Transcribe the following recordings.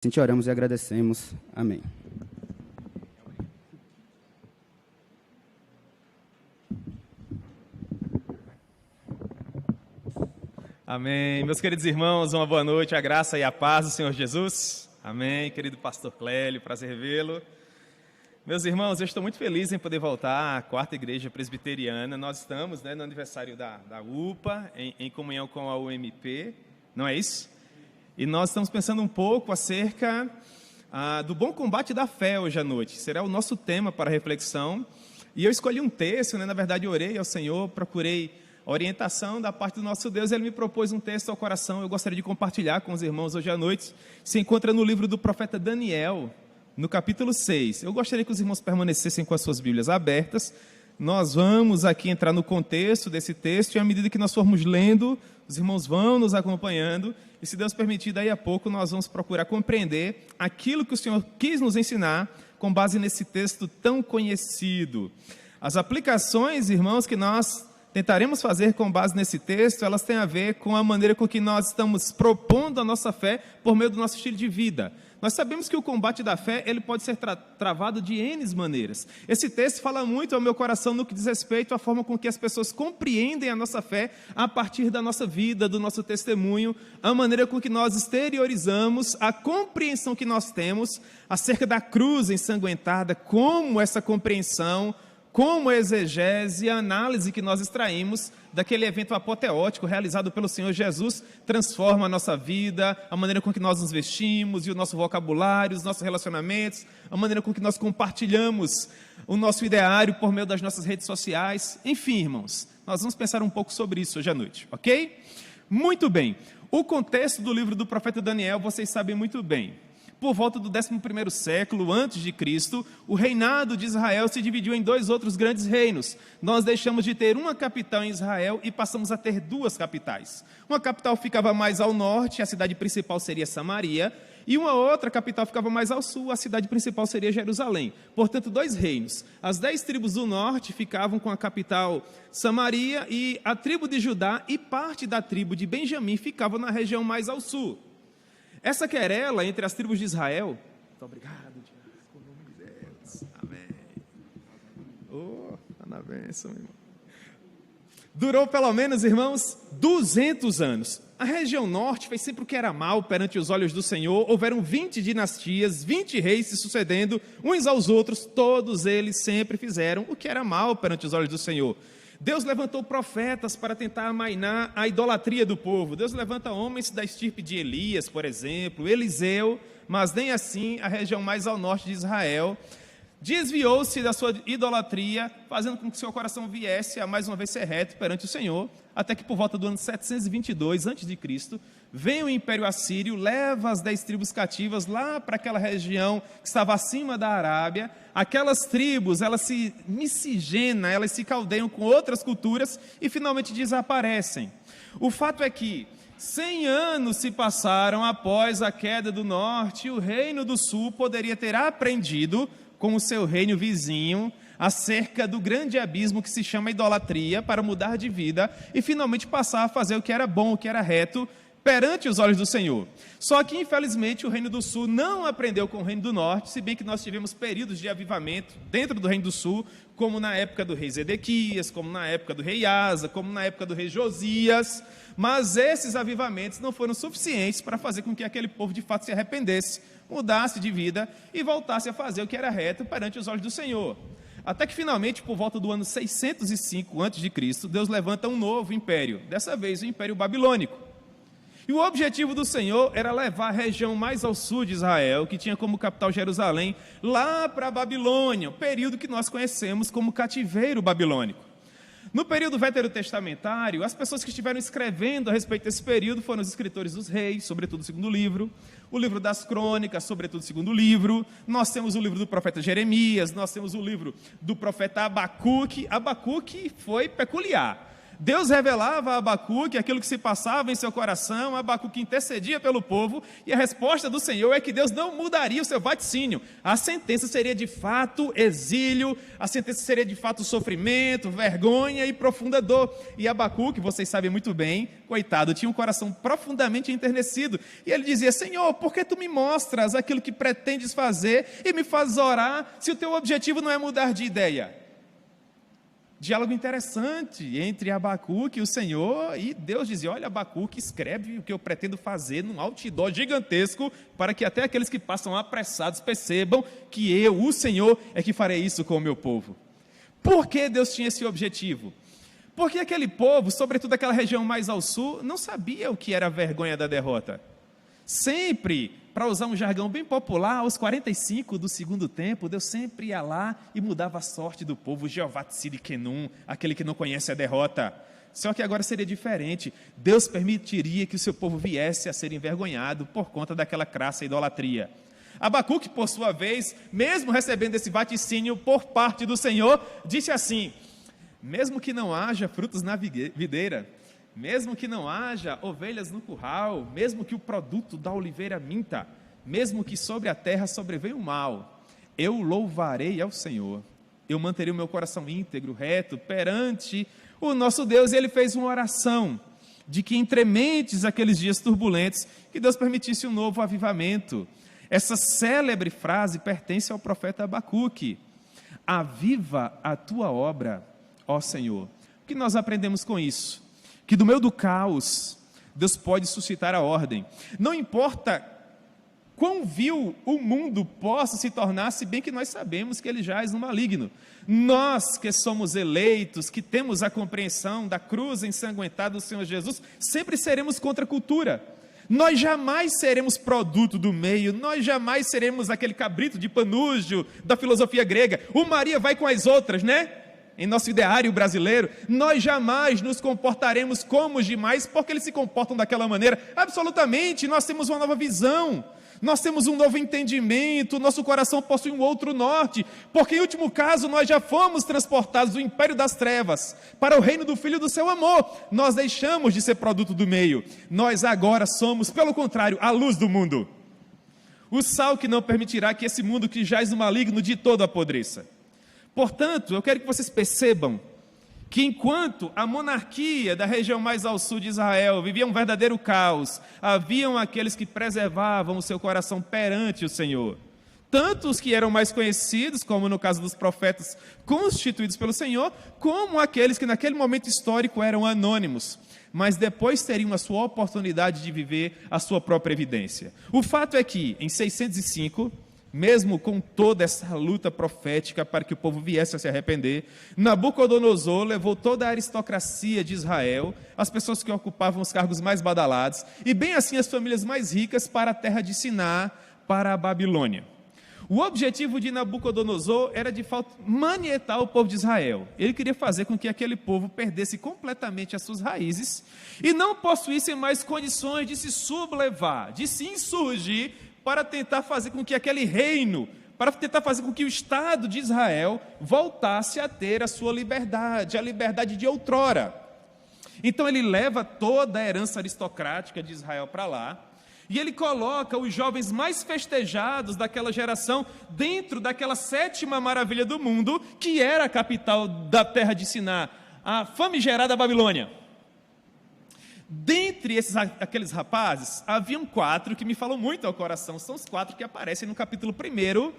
Assim te oramos e agradecemos. Amém. Amém. Meus queridos irmãos, uma boa noite, a graça e a paz do Senhor Jesus. Amém. Querido pastor Clélio, prazer revê-lo. Meus irmãos, eu estou muito feliz em poder voltar à quarta igreja presbiteriana. Nós estamos no aniversário da UPA, em comunhão com a UMP, não é isso? E nós estamos pensando um pouco acerca do bom combate da fé hoje à noite. Será o nosso tema para reflexão. E eu escolhi um texto, na verdade eu orei ao Senhor, procurei orientação da parte do nosso Deus. Ele me propôs um texto ao coração, eu gostaria de compartilhar com os irmãos hoje à noite. Se encontra no livro do profeta Daniel, no capítulo 6. Eu gostaria que os irmãos permanecessem com as suas Bíblias abertas. Nós vamos aqui entrar no contexto desse texto, e à medida que nós formos lendo, os irmãos vão nos acompanhando, e se Deus permitir, daí a pouco nós vamos procurar compreender aquilo que o Senhor quis nos ensinar com base nesse texto tão conhecido. As aplicações, irmãos, que nós tentaremos fazer com base nesse texto, elas têm a ver com a maneira com que nós estamos propondo a nossa fé por meio do nosso estilo de vida. Nós sabemos que o combate da fé, ele pode ser travado de N maneiras. Esse texto fala muito ao meu coração no que diz respeito à forma com que as pessoas compreendem a nossa fé a partir da nossa vida, do nosso testemunho, a maneira com que nós exteriorizamos a compreensão que nós temos acerca da cruz ensanguentada, como essa compreensão, como a exegese e a análise que nós extraímos daquele evento apoteótico realizado pelo Senhor Jesus transforma a nossa vida, a maneira com que nós nos vestimos e o nosso vocabulário, os nossos relacionamentos, a maneira com que nós compartilhamos o nosso ideário por meio das nossas redes sociais. Enfim, irmãos, nós vamos pensar um pouco sobre isso hoje à noite, ok? Muito bem. O contexto do livro do profeta Daniel, vocês sabem muito bem. Por volta do 11º século antes de Cristo, o reinado de Israel se dividiu em dois outros grandes reinos. Nós deixamos de ter uma capital em Israel e passamos a ter duas capitais. Uma capital ficava mais ao norte, a cidade principal seria Samaria, e uma outra capital ficava mais ao sul, a cidade principal seria Jerusalém. Portanto, dois reinos. As 10 tribos do norte ficavam com a capital Samaria, e a tribo de Judá e parte da tribo de Benjamim ficavam na região mais ao sul. Essa querela entre as tribos de Israel, muito obrigado, Diaco, em nome de Deus, amém. Está na bênção, irmão. Durou pelo menos, irmãos, 200 anos. A região norte fez sempre o que era mal perante os olhos do Senhor. Houveram 20 dinastias, 20 reis se sucedendo uns aos outros, todos eles sempre fizeram o que era mal perante os olhos do Senhor. Deus levantou profetas para tentar amainar a idolatria do povo. Deus levanta homens da estirpe de Elias, por exemplo, Eliseu, mas nem assim a região mais ao norte de Israel desviou-se da sua idolatria, fazendo com que seu coração viesse a mais uma vez ser reto perante o Senhor, até que por volta do ano 722 a.C., vem o Império Assírio, leva as 10 tribos cativas lá para aquela região que estava acima da Arábia. Aquelas tribos, elas se miscigenam, elas se caldeiam com outras culturas e finalmente desaparecem. O fato é que 100 anos se passaram após a queda do norte, e o reino do sul poderia ter aprendido com o seu reino vizinho acerca do grande abismo que se chama idolatria, para mudar de vida e finalmente passar a fazer o que era bom, o que era reto perante os olhos do Senhor. Só que, infelizmente, o reino do sul não aprendeu com o reino do norte, se bem que nós tivemos períodos de avivamento dentro do reino do sul, como na época do rei Zedequias, como na época do rei Asa, como na época do rei Josias, mas esses avivamentos não foram suficientes para fazer com que aquele povo de fato se arrependesse, mudasse de vida e voltasse a fazer o que era reto perante os olhos do Senhor. Até que finalmente, por volta do ano 605 a.C., Deus levanta um novo império, dessa vez o Império Babilônico. E o objetivo do Senhor era levar a região mais ao sul de Israel, que tinha como capital Jerusalém, lá para a Babilônia, o período que nós conhecemos como cativeiro babilônico. No período veterotestamentário, as pessoas que estiveram escrevendo a respeito desse período foram os escritores dos reis, sobretudo o segundo livro, o livro das crônicas, sobretudo o segundo livro, nós temos o livro do profeta Jeremias, nós temos o livro do profeta Abacuque. Abacuque foi peculiar. Deus revelava a Abacuque aquilo que se passava em seu coração, Abacuque intercedia pelo povo, e a resposta do Senhor é que Deus não mudaria o seu vaticínio. A sentença seria de fato exílio, a sentença seria de fato sofrimento, vergonha e profunda dor. E Abacuque, vocês sabem muito bem, coitado, tinha um coração profundamente enternecido, e ele dizia: Senhor, por que tu me mostras aquilo que pretendes fazer e me fazes orar, se o teu objetivo não é mudar de ideia? Diálogo interessante entre Abacuque e o Senhor, e Deus dizia: olha, Abacuque, escreve o que eu pretendo fazer num outdoor gigantesco, para que até aqueles que passam apressados percebam que eu, o Senhor, é que farei isso com o meu povo. Por que Deus tinha esse objetivo? Porque aquele povo, sobretudo aquela região mais ao sul, não sabia o que era a vergonha da derrota. Sempre, para usar um jargão bem popular, aos 45 do segundo tempo, Deus sempre ia lá e mudava a sorte do povo, Jeová Tzidkenu, aquele que não conhece a derrota. Só que agora seria diferente. Deus permitiria que o seu povo viesse a ser envergonhado por conta daquela crassa idolatria. Abacuque, por sua vez, mesmo recebendo esse vaticínio por parte do Senhor, disse assim: mesmo que não haja frutos na videira, mesmo que não haja ovelhas no curral, mesmo que o produto da oliveira minta, mesmo que sobre a terra sobrevenha o mal, eu louvarei ao Senhor, eu manterei o meu coração íntegro, reto, perante o nosso Deus. E ele fez uma oração de que entre mentes aqueles dias turbulentos, que Deus permitisse um novo avivamento. Essa célebre frase pertence ao profeta Abacuque: aviva a tua obra, ó Senhor. O que nós aprendemos com isso? Que do meio do caos, Deus pode suscitar a ordem. Não importa quão vil o mundo possa se tornar, se bem que nós sabemos que ele jaz no maligno. Nós que somos eleitos, que temos a compreensão da cruz ensanguentada do Senhor Jesus, sempre seremos contra a cultura. Nós jamais seremos produto do meio, nós jamais seremos aquele cabrito de panúgio da filosofia grega. O Maria vai com as outras, né? Em nosso ideário brasileiro, nós jamais nos comportaremos como os demais, porque eles se comportam daquela maneira. Absolutamente, nós temos uma nova visão, nós temos um novo entendimento, nosso coração possui um outro norte, porque em último caso nós já fomos transportados do império das trevas para o reino do Filho do seu amor. Nós deixamos de ser produto do meio, nós agora somos, pelo contrário, a luz do mundo. O sal que não permitirá que esse mundo que jaz no maligno de todo apodreça. Portanto, eu quero que vocês percebam que enquanto a monarquia da região mais ao sul de Israel vivia um verdadeiro caos, haviam aqueles que preservavam o seu coração perante o Senhor. Tanto os que eram mais conhecidos, como no caso dos profetas constituídos pelo Senhor, como aqueles que naquele momento histórico eram anônimos, mas depois teriam a sua oportunidade de viver a sua própria evidência. O fato é que, em 605, mesmo com toda essa luta profética para que o povo viesse a se arrepender, Nabucodonosor levou toda a aristocracia de Israel, as pessoas que ocupavam os cargos mais badalados, e bem assim as famílias mais ricas, para a terra de Siná, para a Babilônia. O objetivo de Nabucodonosor era de fato manietar o povo de Israel. Ele queria fazer com que aquele povo perdesse completamente as suas raízes e não possuísse mais condições de se sublevar, de se insurgir, para tentar fazer com que aquele reino, para tentar fazer com que o Estado de Israel voltasse a ter a sua liberdade, a liberdade de outrora. Então ele leva toda a herança aristocrática de Israel para lá, e ele coloca os jovens mais festejados daquela geração dentro daquela sétima maravilha do mundo, que era a capital da terra de Siná, a famigerada Babilônia. Dentre aqueles rapazes, haviam 4 que me falam muito ao coração. São os 4 que aparecem no capítulo 1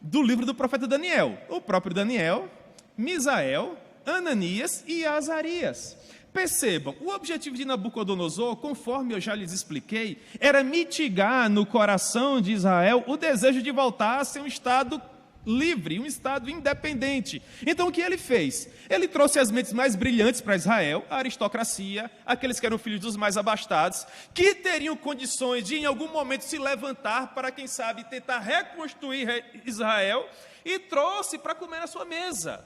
do livro do profeta Daniel. O próprio Daniel, Misael, Ananias e Azarias. Percebam, o objetivo de Nabucodonosor, conforme eu já lhes expliquei, era mitigar no coração de Israel o desejo de voltar a ser um Estado livre, um Estado independente. Então o que ele fez? Ele trouxe as mentes mais brilhantes para Israel, a aristocracia, aqueles que eram filhos dos mais abastados, que teriam condições de em algum momento se levantar para, quem sabe, tentar reconstruir Israel, e trouxe para comer na sua mesa.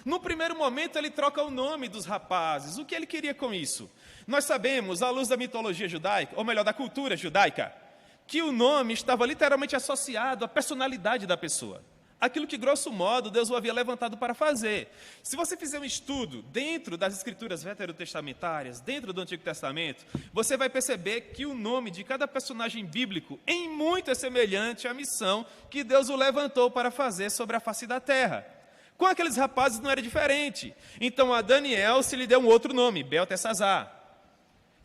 No primeiro momento ele troca o nome dos rapazes. O que ele queria com isso? Nós sabemos, à luz da mitologia judaica, ou melhor, da cultura judaica, que o nome estava literalmente associado à personalidade da pessoa. aquilo que, grosso modo, Deus o havia levantado para fazer. Se você fizer um estudo dentro das escrituras veterotestamentárias, dentro do Antigo Testamento, você vai perceber que o nome de cada personagem bíblico, em muito é semelhante à missão que Deus o levantou para fazer sobre a face da terra. Com aqueles rapazes não era diferente. Então a Daniel se lhe deu um outro nome, Beltesazar.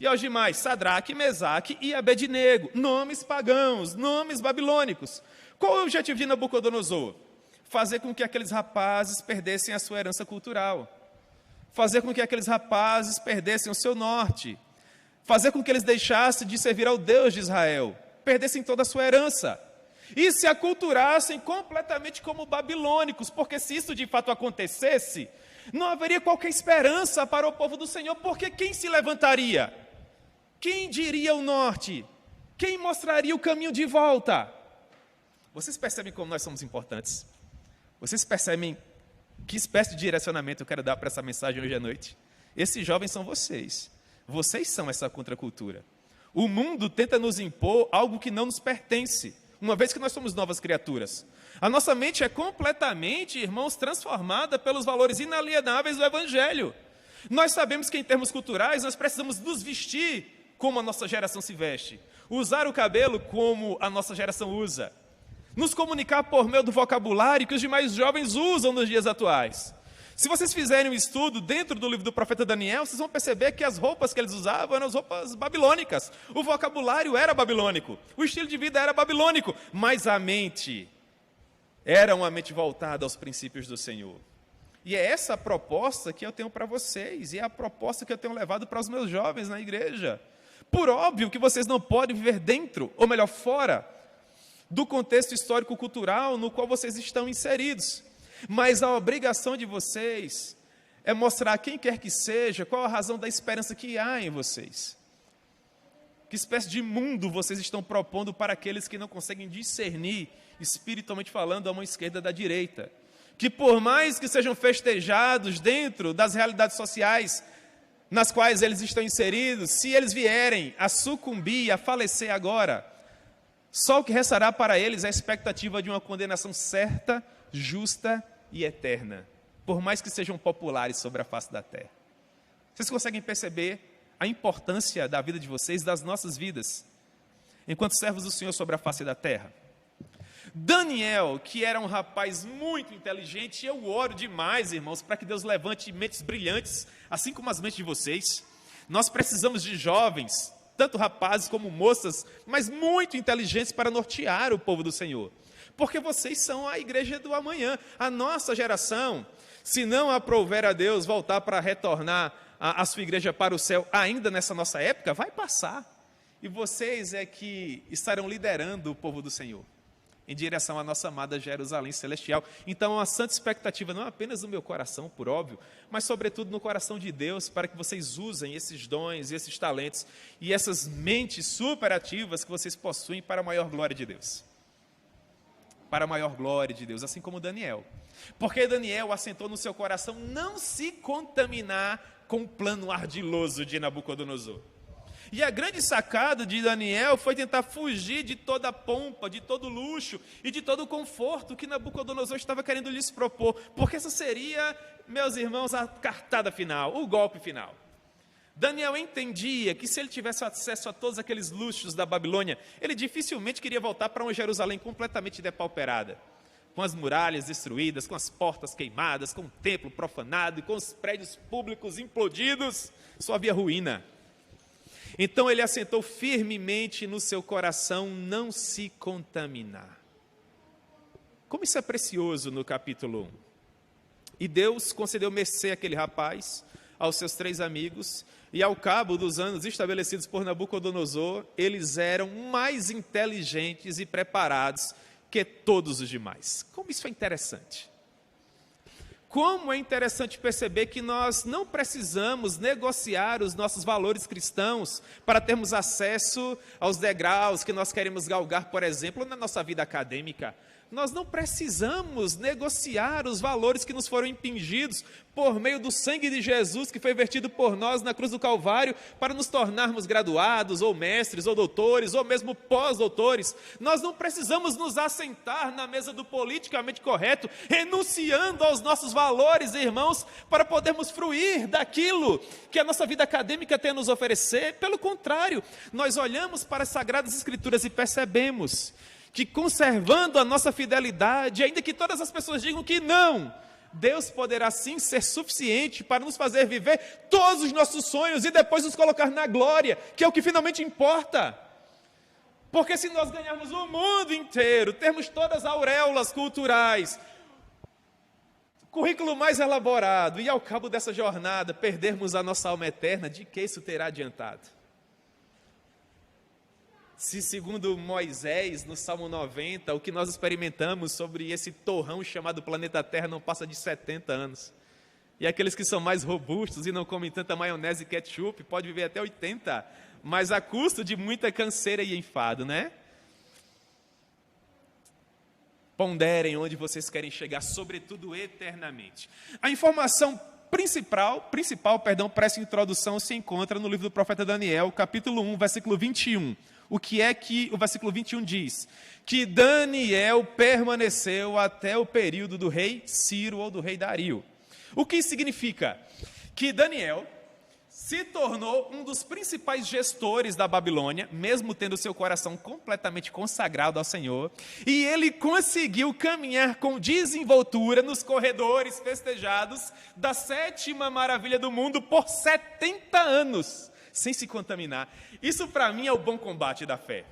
E aos demais, Sadraque, Mesaque e Abednego, nomes pagãos, nomes babilônicos. Qual é o objetivo de Nabucodonosor? Fazer com que aqueles rapazes perdessem a sua herança cultural. Fazer com que aqueles rapazes perdessem o seu norte. Fazer com que eles deixassem de servir ao Deus de Israel. Perdessem toda a sua herança. E se aculturassem completamente como babilônicos. Porque se isso de fato acontecesse, não haveria qualquer esperança para o povo do Senhor. Porque quem se levantaria? Quem diria o norte? Quem mostraria o caminho de volta? Vocês percebem como nós somos importantes? Vocês percebem que espécie de direcionamento eu quero dar para essa mensagem hoje à noite? Esses jovens são vocês. Vocês são essa contracultura. O mundo tenta nos impor algo que não nos pertence, uma vez que nós somos novas criaturas. A nossa mente é completamente, irmãos, transformada pelos valores inalienáveis do Evangelho. Nós sabemos que, em termos culturais, nós precisamos nos vestir como a nossa geração se veste, usar o cabelo como a nossa geração usa, nos comunicar por meio do vocabulário que os demais jovens usam nos dias atuais. Se vocês fizerem um estudo dentro do livro do profeta Daniel, vocês vão perceber que as roupas que eles usavam eram as roupas babilônicas. O vocabulário era babilônico, o estilo de vida era babilônico, mas a mente era uma mente voltada aos princípios do Senhor. E é essa a proposta que eu tenho para vocês, e é a proposta que eu tenho levado para os meus jovens na igreja. Por óbvio que vocês não podem viver dentro, ou melhor, fora do contexto histórico-cultural no qual vocês estão inseridos. Mas a obrigação de vocês é mostrar a quem quer que seja qual a razão da esperança que há em vocês. Que espécie de mundo vocês estão propondo para aqueles que não conseguem discernir, espiritualmente falando, a mão esquerda da direita. Que por mais que sejam festejados dentro das realidades sociais nas quais eles estão inseridos, se eles vierem a sucumbir, a falecer agora, só o que restará para eles é a expectativa de uma condenação certa, justa e eterna, por mais que sejam populares sobre a face da terra. Vocês conseguem perceber a importância da vida de vocês, das nossas vidas, enquanto servos do Senhor sobre a face da terra? Daniel, que era um rapaz muito inteligente, eu oro demais, irmãos, para que Deus levante mentes brilhantes, assim como as mentes de vocês. Nós precisamos de jovens, tanto rapazes como moças, mas muito inteligentes para nortear o povo do Senhor. Porque vocês são a igreja do amanhã. A nossa geração, se não aprouver a Deus voltar para retornar a sua igreja para o céu ainda nessa nossa época, vai passar. E vocês é que estarão liderando o povo do Senhor em direção à nossa amada Jerusalém celestial. Então, uma santa expectativa, não apenas no meu coração, por óbvio, mas sobretudo no coração de Deus, para que vocês usem esses dons, esses talentos e essas mentes superativas que vocês possuem para a maior glória de Deus. Para a maior glória de Deus, assim como Daniel. Porque Daniel assentou no seu coração não se contaminar com o plano ardiloso de Nabucodonosor. E a grande sacada de Daniel foi tentar fugir de toda a pompa, de todo o luxo e de todo o conforto que Nabucodonosor estava querendo lhes propor, porque essa seria, meus irmãos, a cartada final, o golpe final. Daniel entendia que se ele tivesse acesso a todos aqueles luxos da Babilônia, ele dificilmente queria voltar para uma Jerusalém completamente depauperada, com as muralhas destruídas, com as portas queimadas, com o templo profanado e com os prédios públicos implodidos. Só havia ruína. Então ele assentou firmemente no seu coração não se contaminar. Como isso é precioso no capítulo 1. E Deus concedeu mercê àquele rapaz, aos seus 3 amigos, e ao cabo dos anos estabelecidos por Nabucodonosor, eles eram mais inteligentes e preparados que todos os demais. Como isso é interessante. Como é interessante perceber que nós não precisamos negociar os nossos valores cristãos para termos acesso aos degraus que nós queremos galgar, por exemplo, na nossa vida acadêmica. Nós não precisamos negociar os valores que nos foram impingidos por meio do sangue de Jesus que foi vertido por nós na cruz do Calvário para nos tornarmos graduados, ou mestres, ou doutores, ou mesmo pós-doutores. Nós não precisamos nos assentar na mesa do politicamente correto, renunciando aos nossos valores, irmãos, para podermos fruir daquilo que a nossa vida acadêmica tem a nos oferecer. Pelo contrário, nós olhamos para as Sagradas Escrituras e percebemos que, conservando a nossa fidelidade, ainda que todas as pessoas digam que não, Deus poderá sim ser suficiente para nos fazer viver todos os nossos sonhos e depois nos colocar na glória, que é o que finalmente importa. Porque se nós ganharmos o mundo inteiro, termos todas as auréolas culturais, currículo mais elaborado, e ao cabo dessa jornada perdermos a nossa alma eterna, de que isso terá adiantado? Se, segundo Moisés, no Salmo 90, o que nós experimentamos sobre esse torrão chamado planeta Terra não passa de 70 anos. E aqueles que são mais robustos e não comem tanta maionese e ketchup, pode viver até 80, mas a custo de muita canseira e enfado, né? Ponderem onde vocês querem chegar, sobretudo eternamente. A informação principal para essa introdução se encontra no livro do profeta Daniel, capítulo 1, versículo 21. O que é que o versículo 21 diz? Que Daniel permaneceu até o período do rei Ciro ou do rei Dario. O que significa? Que Daniel se tornou um dos principais gestores da Babilônia, mesmo tendo seu coração completamente consagrado ao Senhor, e ele conseguiu caminhar com desenvoltura nos corredores festejados da 7ª maravilha do mundo por 70 anos, sem se contaminar. Isso para mim é o bom combate da fé.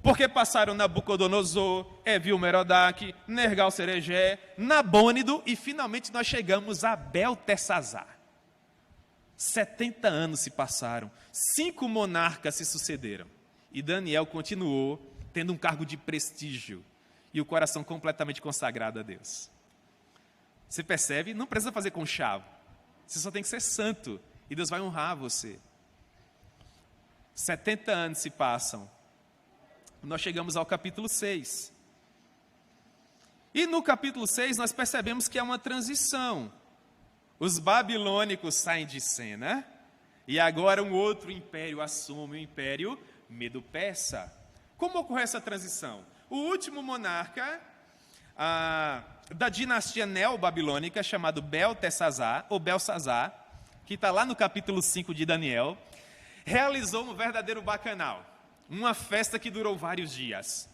Porque passaram Nabucodonosor, Evil-Merodach, Nergal-Sarecer, Nabônido e finalmente nós chegamos a Beltesazar. 70 anos se passaram, 5 monarcas se sucederam e Daniel continuou tendo um cargo de prestígio e o coração completamente consagrado a Deus. Você percebe? Não precisa fazer conchavo, você só tem que ser santo e Deus vai honrar você. 70 anos se passam, nós chegamos ao capítulo 6. E no capítulo 6 nós percebemos que é uma transição. Os babilônicos saem de cena e agora um outro império assume, o império Medo-Persa. Como ocorreu essa transição? O último monarca da dinastia neobabilônica, chamado Beltesazar, ou Belsazar, que está lá no capítulo 5 de Daniel, realizou um verdadeiro bacanal, uma festa que durou vários dias.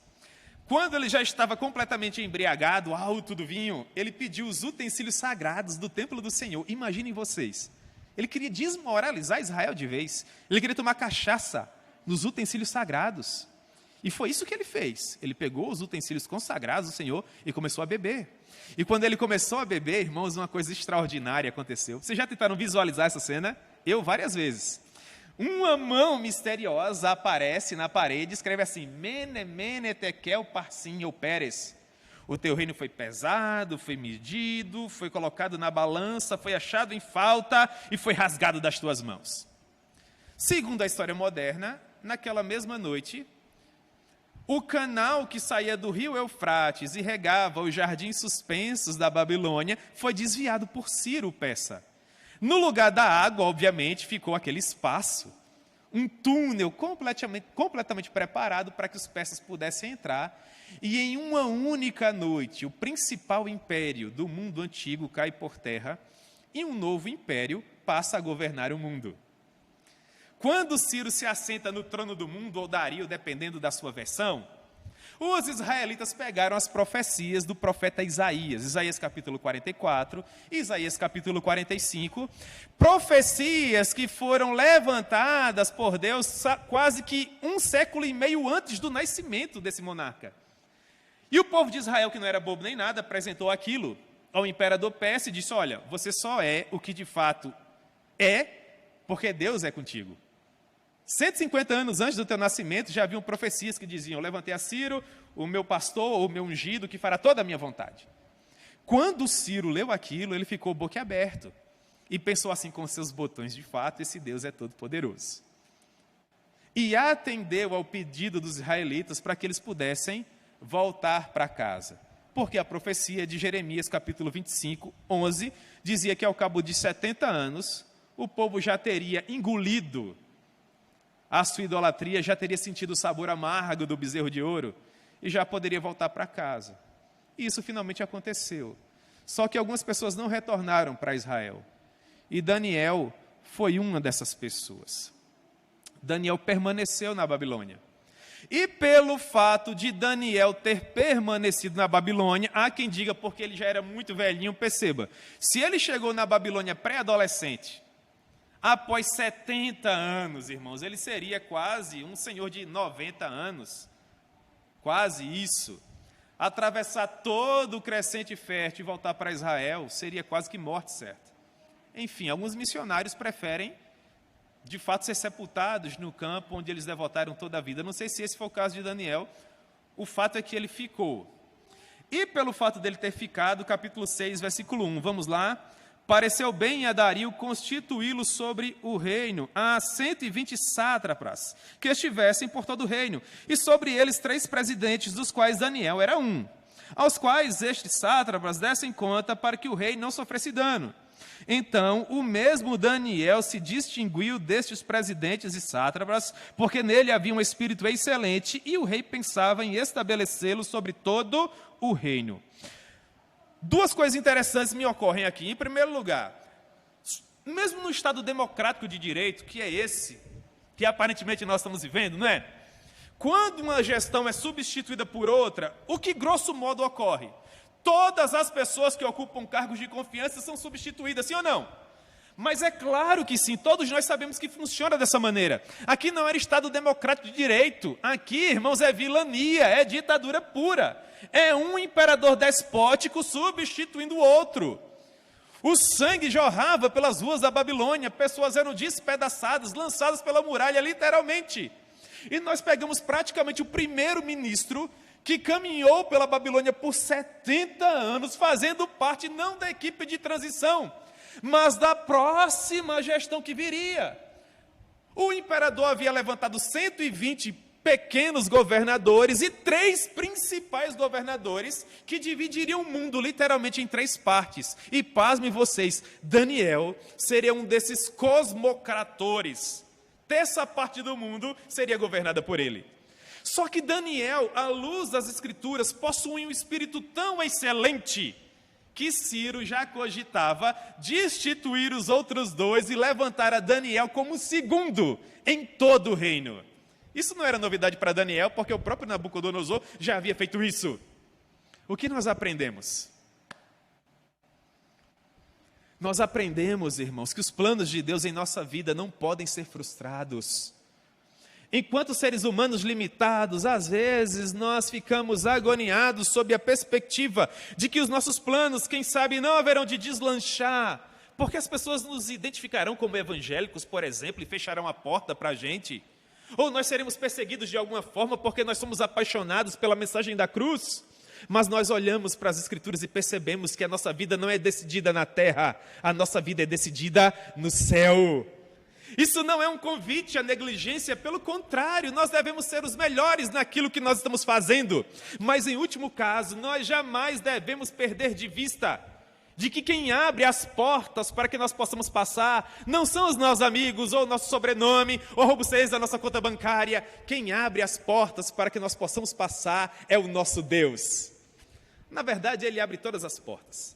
Quando ele já estava completamente embriagado, alto do vinho, ele pediu os utensílios sagrados do templo do Senhor. Imaginem vocês, ele queria desmoralizar Israel de vez, ele queria tomar cachaça nos utensílios sagrados. E foi isso que ele fez, ele pegou os utensílios consagrados do Senhor e começou a beber. E quando ele começou a beber, irmãos, uma coisa extraordinária aconteceu. Vocês já tentaram visualizar essa cena? Eu várias vezes. Uma mão misteriosa aparece na parede e escreve assim: Mene, mene, tekel, parsim, ou Pérez. O teu reino foi pesado, foi medido, foi colocado na balança, foi achado em falta e foi rasgado das tuas mãos. Segundo a história moderna, naquela mesma noite, o canal que saía do rio Eufrates e regava os jardins suspensos da Babilônia foi desviado por Ciro o persa. No lugar da água, obviamente, ficou aquele espaço, um túnel completamente preparado para que os persas pudessem entrar. E em uma única noite, o principal império do mundo antigo cai por terra e um novo império passa a governar o mundo. Quando Ciro se assenta no trono do mundo, ou Dario, dependendo da sua versão, os israelitas pegaram as profecias do profeta Isaías, Isaías capítulo 44, Isaías capítulo 45, profecias que foram levantadas por Deus quase que 1,5 século antes do nascimento desse monarca. E o povo de Israel, que não era bobo nem nada, apresentou aquilo ao imperador persa e disse: olha, você só é o que de fato é, porque Deus é contigo. 150 anos antes do teu nascimento, já haviam profecias que diziam: levantei a Ciro, o meu pastor, ou o meu ungido, que fará toda a minha vontade. Quando Ciro leu aquilo, ele ficou boquiaberto e pensou assim com seus botões: de fato, esse Deus é todo-poderoso. E atendeu ao pedido dos israelitas para que eles pudessem voltar para casa. Porque a profecia de Jeremias, capítulo 25, 11, dizia que ao cabo de 70 anos, o povo já teria engolido a sua idolatria, já teria sentido o sabor amargo do bezerro de ouro e já poderia voltar para casa. E isso finalmente aconteceu. Só que algumas pessoas não retornaram para Israel. E Daniel foi uma dessas pessoas. Daniel permaneceu na Babilônia. E pelo fato de Daniel ter permanecido na Babilônia, há quem diga porque ele já era muito velhinho, perceba, se ele chegou na Babilônia pré-adolescente, após 70 anos, irmãos, ele seria quase um senhor de 90 anos, quase isso. Atravessar todo o crescente fértil e voltar para Israel seria quase que morte certa. Enfim, alguns missionários preferem, de fato, ser sepultados no campo onde eles devotaram toda a vida. Não sei se esse foi o caso de Daniel, o fato é que ele ficou. E pelo fato dele ter ficado, capítulo 6, versículo 1, vamos lá. Pareceu bem a Dario constituí-lo sobre o reino a 120 sátrapas, que estivessem por todo o reino, e sobre eles 3 presidentes, dos quais Daniel era um, aos quais estes sátrapas dessem conta para que o rei não sofresse dano. Então, o mesmo Daniel se distinguiu destes presidentes e sátrapas, porque nele havia um espírito excelente, e o rei pensava em estabelecê-lo sobre todo o reino. 2 coisas interessantes me ocorrem aqui. Em primeiro lugar, mesmo no Estado democrático de direito, que é esse, que aparentemente nós estamos vivendo, não é? Quando uma gestão é substituída por outra, o que grosso modo ocorre? Todas as pessoas que ocupam cargos de confiança são substituídas, sim ou não? Mas é claro que sim, todos nós sabemos que funciona dessa maneira. Aqui não era Estado democrático de direito, aqui, irmãos, é vilania, é ditadura pura. É um imperador despótico substituindo o outro. O sangue jorrava pelas ruas da Babilônia, pessoas eram despedaçadas, lançadas pela muralha, literalmente. E nós pegamos praticamente o primeiro ministro que caminhou pela Babilônia por 70 anos, fazendo parte não da equipe de transição, mas da próxima gestão que viria. O imperador havia levantado 120 pequenos governadores e 3 principais governadores que dividiriam o mundo literalmente em 3 partes. E pasmem vocês, Daniel seria um desses cosmocratores. Terça parte do mundo seria governada por ele. Só que Daniel, à luz das Escrituras, possui um espírito tão excelente que Ciro já cogitava destituir os outros 2 e levantar a Daniel como segundo em todo o reino. Isso não era novidade para Daniel, porque o próprio Nabucodonosor já havia feito isso. O que nós aprendemos? Nós aprendemos, irmãos, que os planos de Deus em nossa vida não podem ser frustrados. Enquanto seres humanos limitados, às vezes nós ficamos agoniados sob a perspectiva de que os nossos planos, quem sabe, não haverão de deslanchar, porque as pessoas nos identificarão como evangélicos, por exemplo, e fecharão a porta para a gente. Ou nós seremos perseguidos de alguma forma porque nós somos apaixonados pela mensagem da cruz. Mas nós olhamos para as Escrituras e percebemos que a nossa vida não é decidida na terra, a nossa vida é decidida no céu. Isso não é um convite à negligência, pelo contrário, nós devemos ser os melhores naquilo que nós estamos fazendo. Mas em último caso, nós jamais devemos perder de vista de que quem abre as portas para que nós possamos passar não são os nossos amigos, ou o nosso sobrenome, ou robustez da nossa conta bancária. Quem abre as portas para que nós possamos passar é o nosso Deus. Na verdade, Ele abre todas as portas,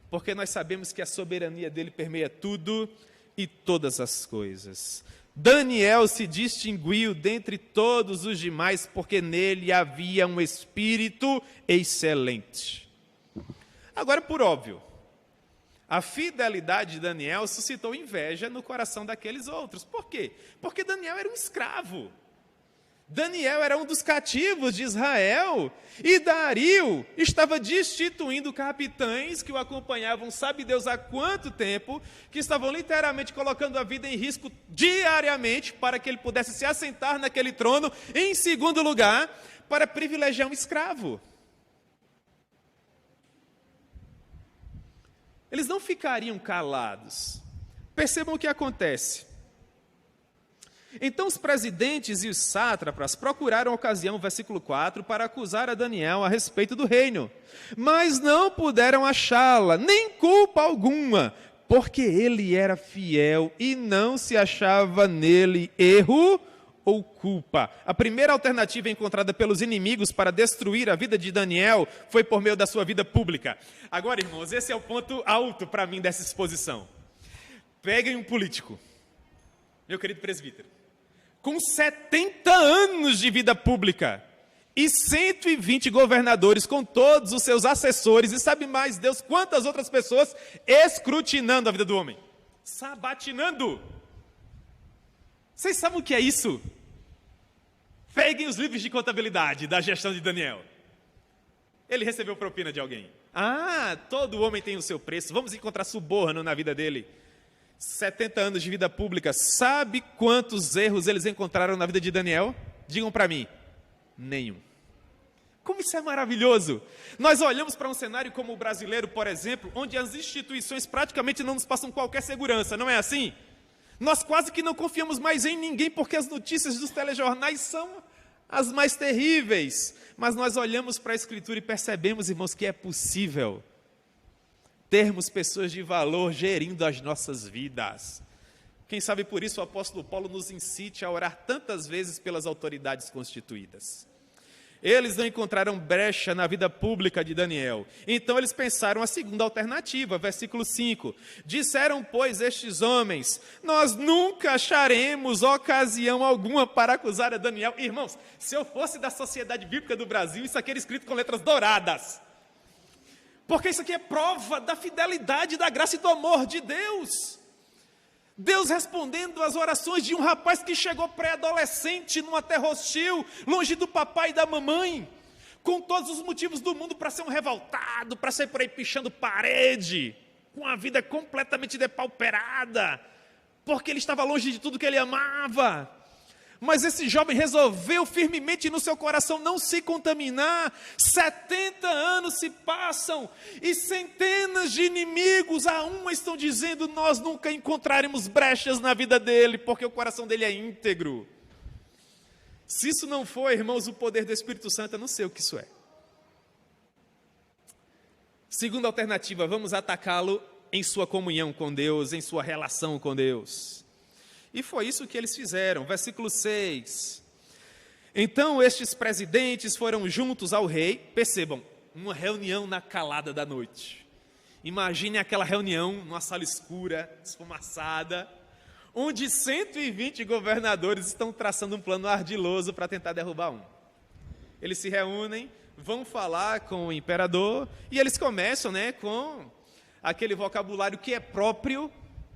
porque nós sabemos que a soberania dEle permeia tudo e todas as coisas. Daniel se distinguiu dentre todos os demais, porque nele havia um espírito excelente. Agora, por óbvio, a fidelidade de Daniel suscitou inveja no coração daqueles outros. Por quê? Porque Daniel era um escravo. Daniel era um dos cativos de Israel. E Dario estava destituindo capitães que o acompanhavam, sabe Deus há quanto tempo, que estavam literalmente colocando a vida em risco diariamente para que ele pudesse se assentar naquele trono. Em segundo lugar, para privilegiar um escravo. Eles não ficariam calados. Percebam o que acontece. Então os presidentes e os sátrapas procuraram ocasião, versículo 4, para acusar a Daniel a respeito do reino, mas não puderam achá-la, nem culpa alguma, porque ele era fiel e não se achava nele erro ou culpa. A primeira alternativa encontrada pelos inimigos para destruir a vida de Daniel foi por meio da sua vida pública. Agora, irmãos, esse é o ponto alto para mim dessa exposição. Peguem um político, meu querido presbítero, com 70 anos de vida pública e 120 governadores com todos os seus assessores, e sabe mais Deus quantas outras pessoas escrutinando a vida do homem, sabatinando. Vocês sabem o que é isso? Peguem os livros de contabilidade da gestão de Daniel. Ele recebeu propina de alguém. Todo homem tem o seu preço, vamos encontrar suborno na vida dele. 70 anos de vida pública, sabe quantos erros eles encontraram na vida de Daniel? Digam para mim, nenhum. Como isso é maravilhoso! Nós olhamos para um cenário como o brasileiro, por exemplo, onde as instituições praticamente não nos passam qualquer segurança, não é assim? Nós quase que não confiamos mais em ninguém, porque as notícias dos telejornais são as mais terríveis. Mas nós olhamos para a Escritura e percebemos, irmãos, que é possível termos pessoas de valor gerindo as nossas vidas. Quem sabe por isso o apóstolo Paulo nos incite a orar tantas vezes pelas autoridades constituídas. Eles não encontraram brecha na vida pública de Daniel. Então eles pensaram a segunda alternativa, versículo 5. Disseram, pois, estes homens, nós nunca acharemos ocasião alguma para acusar a Daniel. Irmãos, se eu fosse da Sociedade Bíblica do Brasil, isso aqui era escrito com letras douradas. Porque isso aqui é prova da fidelidade, da graça e do amor de Deus. Deus respondendo às orações de um rapaz que chegou pré-adolescente numa terra hostil, longe do papai e da mamãe, com todos os motivos do mundo para ser um revoltado, para sair por aí pichando parede, com a vida completamente depauperada, porque ele estava longe de tudo que ele amava. Mas esse jovem resolveu firmemente no seu coração não se contaminar. 70 anos se passam e centenas de inimigos a uma estão dizendo, nós nunca encontraremos brechas na vida dele, porque o coração dele é íntegro. Se isso não for, irmãos, o poder do Espírito Santo, eu não sei o que isso é. Segunda alternativa, vamos atacá-lo em sua comunhão com Deus, em sua relação com Deus. E foi isso que eles fizeram, versículo 6. Então estes presidentes foram juntos ao rei, percebam, uma reunião na calada da noite. Imagine aquela reunião numa sala escura, esfumaçada, onde 120 governadores estão traçando um plano ardiloso para tentar derrubar um. Eles se reúnem, vão falar com o imperador, e eles começam com aquele vocabulário que é próprio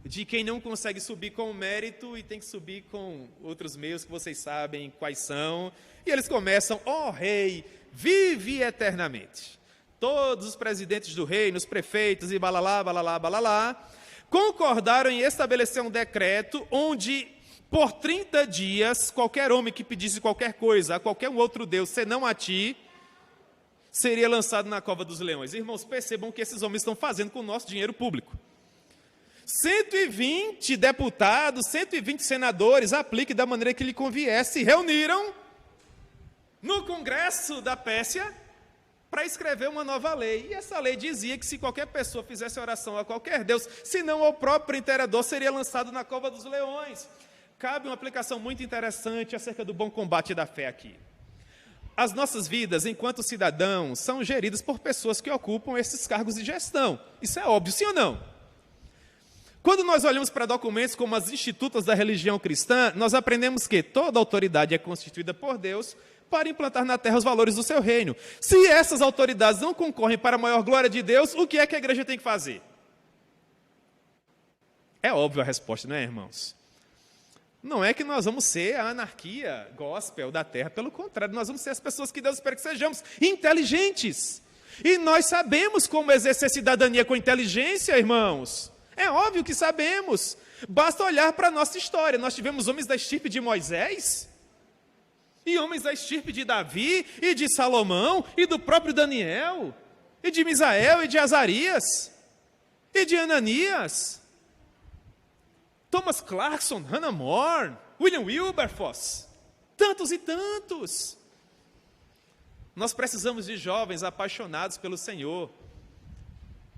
de quem não consegue subir com o mérito e tem que subir com outros meios que vocês sabem quais são. E eles começam, ó rei, vive eternamente. Todos os presidentes do reino, os prefeitos e balalá, balalá, balalá, concordaram em estabelecer um decreto onde, por 30 dias, qualquer homem que pedisse qualquer coisa a qualquer outro Deus, senão a ti, seria lançado na cova dos leões. Irmãos, percebam o que esses homens estão fazendo com o nosso dinheiro público. 120 deputados, 120 senadores, aplique da maneira que lhe convier, se reuniram no Congresso da Pérsia para escrever uma nova lei. E essa lei dizia que se qualquer pessoa fizesse oração a qualquer Deus, senão ao próprio imperador, seria lançado na cova dos leões. Cabe uma aplicação muito interessante acerca do bom combate da fé aqui. As nossas vidas, enquanto cidadãos, são geridas por pessoas que ocupam esses cargos de gestão. Isso é óbvio, sim ou não? Quando nós olhamos para documentos como as institutas da religião cristã, nós aprendemos que toda autoridade é constituída por Deus para implantar na terra os valores do seu reino. Se essas autoridades não concorrem para a maior glória de Deus, o que é que a igreja tem que fazer? É óbvio a resposta, não é, irmãos? Não é que nós vamos ser a anarquia gospel da terra, pelo contrário, nós vamos ser as pessoas que Deus espera que sejamos, inteligentes. E nós sabemos como exercer cidadania com inteligência, irmãos. É óbvio que sabemos. Basta olhar para a nossa história. Nós tivemos homens da estirpe de Moisés, e homens da estirpe de Davi, e de Salomão, e do próprio Daniel, e de Misael, e de Azarias. e de Ananias, Thomas Clarkson, Hannah More, William Wilberforce, tantos e tantos. Nós precisamos de jovens apaixonados pelo Senhor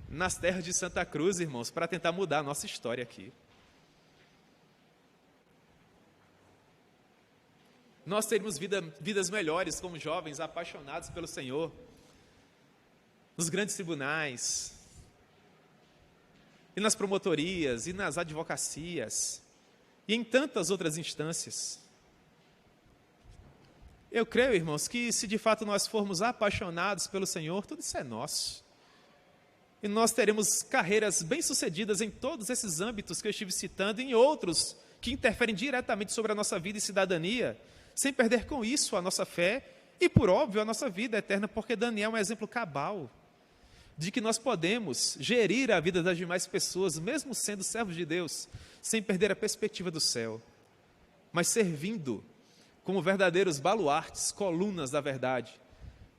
nas terras de Santa Cruz, irmãos, para tentar mudar a nossa história aqui. Nós teremos vidas melhores como jovens apaixonados pelo Senhor, nos grandes tribunais, e nas promotorias, e nas advocacias, e em tantas outras instâncias. Eu creio, irmãos, que se de fato nós formos apaixonados pelo Senhor, tudo isso é nosso. E nós teremos carreiras bem-sucedidas em todos esses âmbitos que eu estive citando, e em outros que interferem diretamente sobre a nossa vida e cidadania, sem perder com isso a nossa fé e, por óbvio, a nossa vida eterna, porque Daniel é um exemplo cabal de que nós podemos gerir a vida das demais pessoas, mesmo sendo servos de Deus, sem perder a perspectiva do céu, mas servindo como verdadeiros baluartes, colunas da verdade,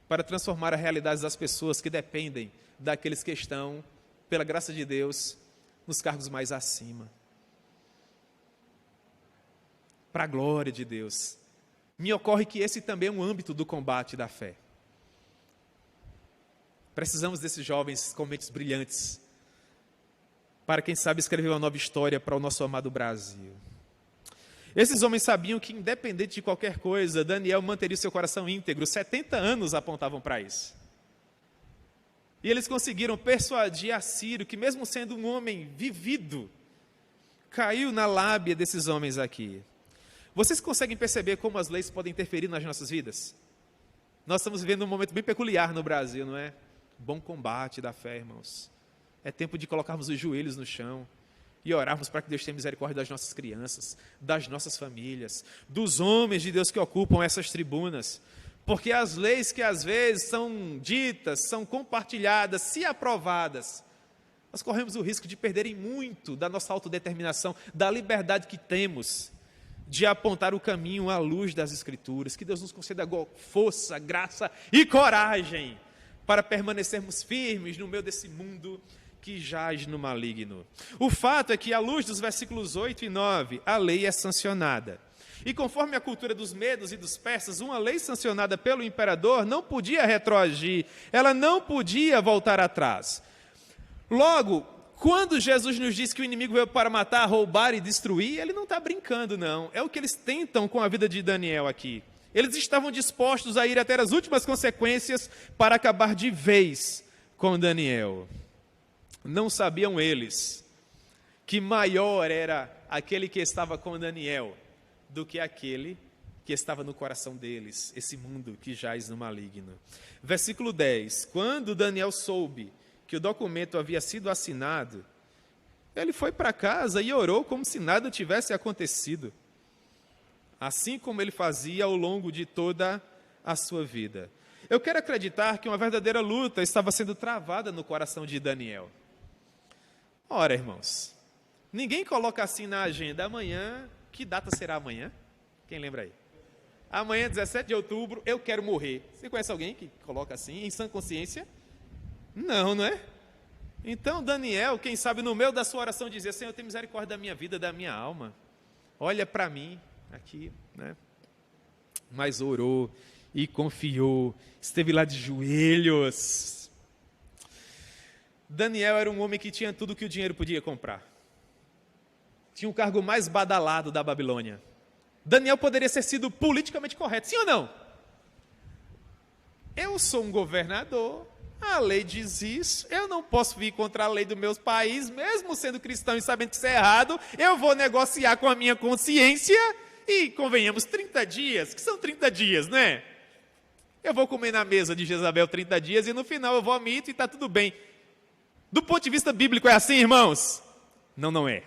para transformar a realidade das pessoas que dependem daqueles que estão, pela graça de Deus, nos cargos mais acima. Para a glória de Deus. Me ocorre que esse também é um âmbito do combate da fé. Precisamos desses jovens com mentes brilhantes, para quem sabe escrever uma nova história para o nosso amado Brasil. Esses homens sabiam que, independente de qualquer coisa, Daniel manteria o seu coração íntegro. 70 anos apontavam para isso. E eles conseguiram persuadir a Ciro, que mesmo sendo um homem vivido, caiu na lábia desses homens aqui. Vocês conseguem perceber como as leis podem interferir nas nossas vidas? Nós estamos vivendo um momento bem peculiar no Brasil, não é? Bom combate da fé, irmãos. É tempo de colocarmos os joelhos no chão e orarmos para que Deus tenha misericórdia das nossas crianças, das nossas famílias, dos homens de Deus que ocupam essas tribunas. Porque as leis que às vezes são ditas, são compartilhadas, se aprovadas, nós corremos o risco de perderem muito da nossa autodeterminação, da liberdade que temos de apontar o caminho à luz das Escrituras. Que Deus nos conceda força, graça e coragem para permanecermos firmes no meio desse mundo que jaz no maligno. O fato é que, à luz dos versículos 8 e 9, a lei é sancionada. E conforme a cultura dos medos e dos persas, uma lei sancionada pelo imperador não podia retroagir, ela não podia voltar atrás. Logo, quando Jesus nos diz que o inimigo veio para matar, roubar e destruir, ele não está brincando, não. É o que eles tentam com a vida de Daniel aqui. Eles estavam dispostos a ir até as últimas consequências para acabar de vez com Daniel. Não sabiam eles que maior era aquele que estava com Daniel do que aquele que estava no coração deles, esse mundo que jaz no maligno. Versículo 10. Quando Daniel soube que o documento havia sido assinado, ele foi para casa e orou como se nada tivesse acontecido, assim como ele fazia ao longo de toda a sua vida. Eu quero acreditar que uma verdadeira luta estava sendo travada no coração de Daniel. Ora, irmãos, ninguém coloca assim na agenda: amanhã, que data será amanhã? Quem lembra aí? Amanhã, 17 de outubro, eu quero morrer. Você conhece alguém que coloca assim, em sã consciência? Não, não é? Então, Daniel, quem sabe no meio da sua oração dizia: Senhor, tem misericórdia da minha vida, da minha alma. Olha para mim, aqui, né? Mas orou e confiou, esteve lá de joelhos. Daniel era um homem que tinha tudo que o dinheiro podia comprar. Tinha o cargo mais badalado da Babilônia. Daniel poderia ter sido politicamente correto, sim ou não? Eu sou um governador, a lei diz isso, eu não posso vir contra a lei do meu país, mesmo sendo cristão e sabendo que isso é errado, eu vou negociar com a minha consciência e, convenhamos, 30 dias, que são 30 dias, né? Eu vou comer na mesa de Jezabel 30 dias e no final eu vomito e está tudo bem. Do ponto de vista bíblico é assim, irmãos? Não, não é.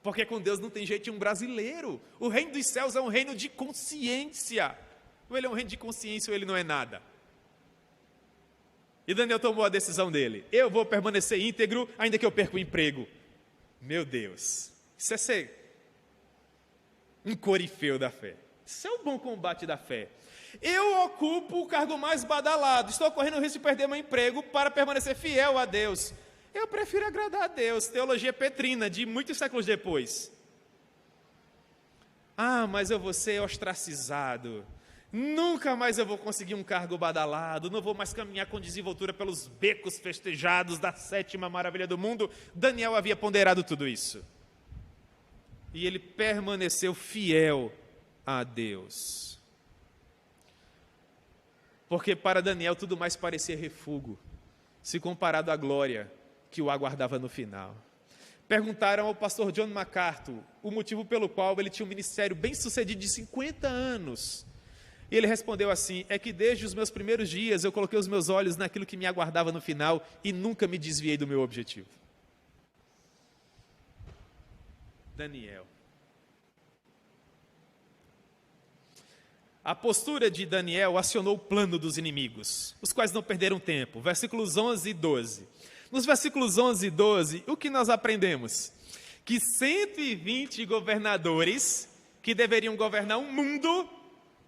Porque com Deus não tem jeitinho brasileiro. O reino dos céus é um reino de consciência. Ou ele é um reino de consciência ou ele não é nada. E Daniel tomou a decisão dele: eu vou permanecer íntegro, ainda que eu perca o emprego. Meu Deus, isso é ser um corifeu da fé. Isso é um bom combate da fé. Eu ocupo o cargo mais badalado, estou correndo o risco de perder meu emprego para permanecer fiel a Deus. Eu prefiro agradar a Deus. Teologia petrina, de muitos séculos depois. Ah, mas eu vou ser ostracizado. Nunca mais eu vou conseguir um cargo badalado. Não vou mais caminhar com desenvoltura pelos becos festejados da 7ª maravilha do mundo. Daniel havia ponderado tudo isso. E ele permaneceu fiel a Deus. Porque para Daniel tudo mais parecia refúgio, se comparado à glória que o aguardava no final. Perguntaram ao pastor John MacArthur o motivo pelo qual ele tinha um ministério bem sucedido de 50 anos. E ele respondeu assim: é que desde os meus primeiros dias eu coloquei os meus olhos naquilo que me aguardava no final e nunca me desviei do meu objetivo. Daniel. A postura de Daniel acionou o plano dos inimigos, os quais não perderam tempo. Versículos 11 e 12. Nos versículos 11 e 12, o que nós aprendemos? Que 120 governadores, que deveriam governar o mundo,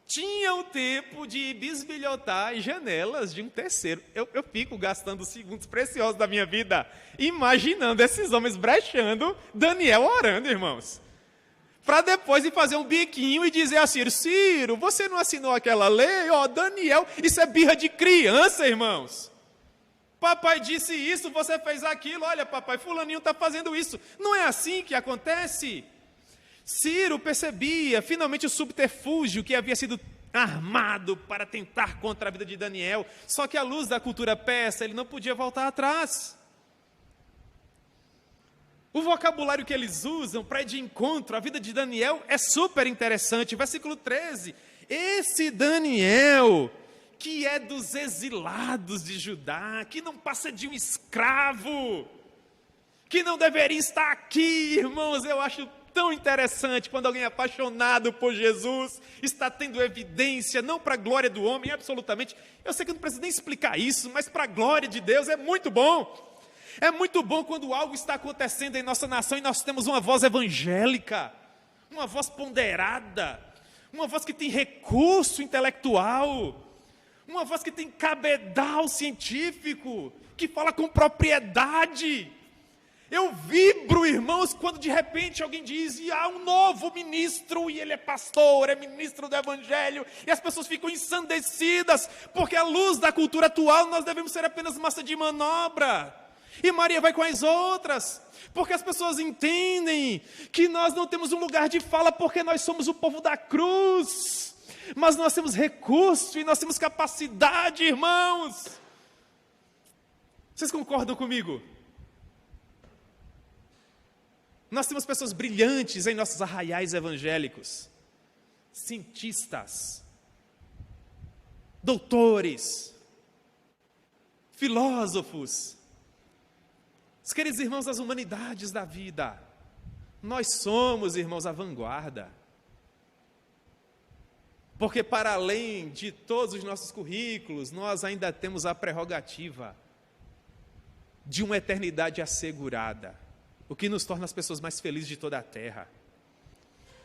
tinham tempo de bisbilhotar as janelas de um terceiro. Eu fico gastando segundos preciosos da minha vida, imaginando esses homens brechando, Daniel orando, irmãos. Para depois ir fazer um biquinho e dizer a Ciro: Ciro, você não assinou aquela lei? Ó, Daniel, isso é birra de criança, irmãos. Papai disse isso, você fez aquilo. Olha, papai, fulaninho está fazendo isso. Não é assim que acontece? Ciro percebia finalmente o subterfúgio que havia sido armado para tentar contra a vida de Daniel. Só que à luz da cultura persa, ele não podia voltar atrás. O vocabulário que eles usam para ir de encontro à vida de Daniel é super interessante. Versículo 13. Esse Daniel, que é dos exilados de Judá, que não passa de um escravo, que não deveria estar aqui, irmãos. Eu acho tão interessante quando alguém apaixonado por Jesus está tendo evidência, não para a glória do homem, absolutamente. Eu sei que eu não preciso nem explicar isso, mas para a glória de Deus é muito bom. É muito bom quando algo está acontecendo em nossa nação e nós temos uma voz evangélica, uma voz ponderada, uma voz que tem recurso intelectual, uma voz que tem cabedal científico, que fala com propriedade. Eu vibro, irmãos, quando de repente alguém diz: e há um novo ministro, e ele é pastor, é ministro do evangelho, e as pessoas ficam ensandecidas, porque à luz da cultura atual nós devemos ser apenas massa de manobra. E Maria vai com as outras, porque as pessoas entendem que nós não temos um lugar de fala, porque nós somos o povo da cruz, mas nós temos recurso e nós temos capacidade, irmãos. Vocês concordam comigo? Nós temos pessoas brilhantes em nossos arraiais evangélicos, cientistas, doutores, filósofos. Os queridos irmãos das humanidades da vida, nós somos, irmãos, a vanguarda. Porque para além de todos os nossos currículos, nós ainda temos a prerrogativa de uma eternidade assegurada, o que nos torna as pessoas mais felizes de toda a terra.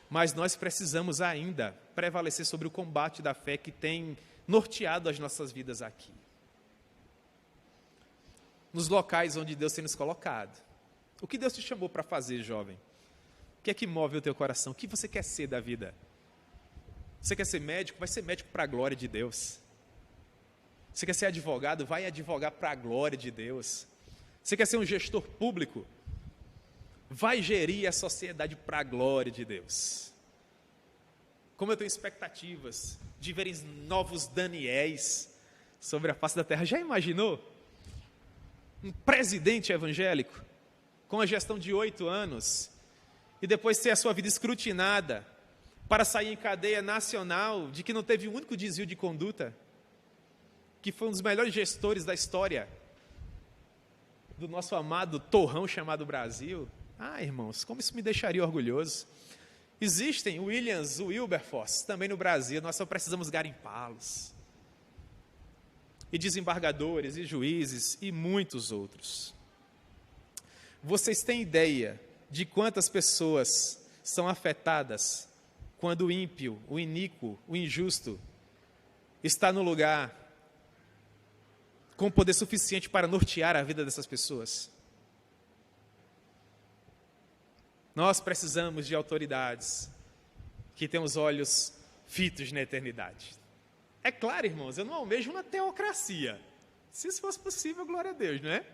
Mas nós precisamos ainda prevalecer sobre o combate da fé que tem norteado as nossas vidas aqui, nos locais onde Deus tem nos colocado. O que Deus te chamou para fazer, jovem? O que é que move o teu coração? O que você quer ser da vida? Você quer ser médico? Vai ser médico para a glória de Deus. Você quer ser advogado? Vai advogar para a glória de Deus. Você quer ser um gestor público? Vai gerir a sociedade para a glória de Deus. Como eu tenho expectativas de ver novos Daniéis sobre a face da terra. Já imaginou? Um presidente evangélico, com a gestão de 8 anos, e depois ter a sua vida escrutinada, para sair em cadeia nacional, de que não teve um único desvio de conduta, que foi um dos melhores gestores da história, do nosso amado torrão chamado Brasil. Ah, irmãos, como isso me deixaria orgulhoso. Existem Wilberforce, também no Brasil, nós só precisamos garimpá-los. E desembargadores, e juízes, e muitos outros. Vocês têm ideia de quantas pessoas são afetadas quando o ímpio, o iníquo, o injusto está no lugar com poder suficiente para nortear a vida dessas pessoas. Nós precisamos de autoridades que tenham os olhos fitos na eternidade. É claro, irmãos, eu não almejo uma teocracia. Se isso fosse possível, glória a Deus, não é?